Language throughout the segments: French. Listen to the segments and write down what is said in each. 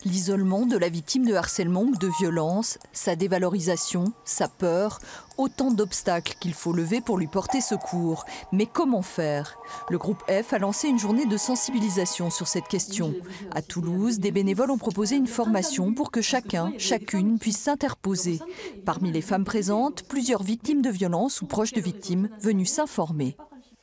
L'isolement de la victime de harcèlement ou de violence, sa dévalorisation, sa peur, autant d'obstacles qu'il faut lever pour lui porter secours. Mais comment faire? Le groupe F a lancé une journée de sensibilisation sur cette question. À Toulouse, des bénévoles ont proposé une formation pour que chacun, chacune puisse s'interposer. Parmi les femmes présentes, plusieurs victimes de violences ou proches de victimes venus s'informer.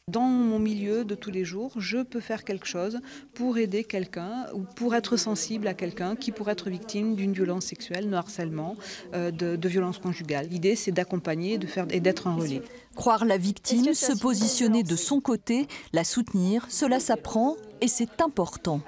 Dans mon milieu de tous les jours, je peux faire quelque chose pour aider quelqu'un ou pour être sensible à quelqu'un qui pourrait être victime d'une violence sexuelle, de harcèlement, de violence conjugale. L'idée, c'est d'accompagner et d'être un relais. Croire la victime, se positionner de son côté, la soutenir, cela s'apprend et c'est important.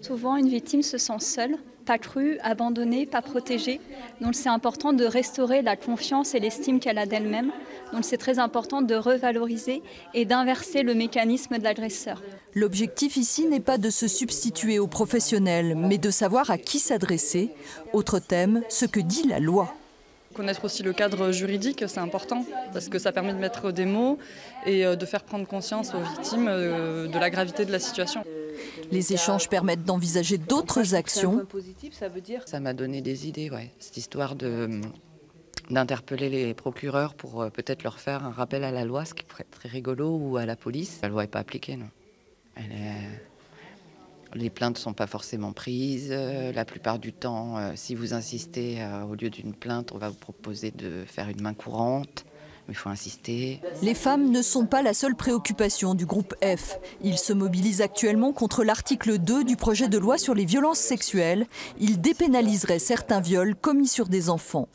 Souvent, une victime se sent seule, pas crue, abandonnée, pas protégée. Donc c'est important de restaurer la confiance et l'estime qu'elle a d'elle-même. Donc c'est très important de revaloriser et d'inverser le mécanisme de l'agresseur. L'objectif ici n'est pas de se substituer aux professionnels, mais de savoir à qui s'adresser. Autre thème, ce que dit la loi. Connaître aussi le cadre juridique, c'est important, parce que ça permet de mettre des mots et de faire prendre conscience aux victimes de la gravité de la situation. Les échanges permettent d'envisager d'autres actions. Ça m'a donné des idées, cette histoire d'interpeller les procureurs pour peut-être leur faire un rappel à la loi, ce qui pourrait être très rigolo, ou à la police. La loi n'est pas appliquée, non. Les plaintes ne sont pas forcément prises. La plupart du temps, si vous insistez, au lieu d'une plainte, on va vous proposer de faire une main courante. Mais il faut insister. Les femmes ne sont pas la seule préoccupation du groupe F. Ils se mobilisent actuellement contre l'article 2 du projet de loi sur les violences sexuelles. Il dépénaliserait certains viols commis sur des enfants.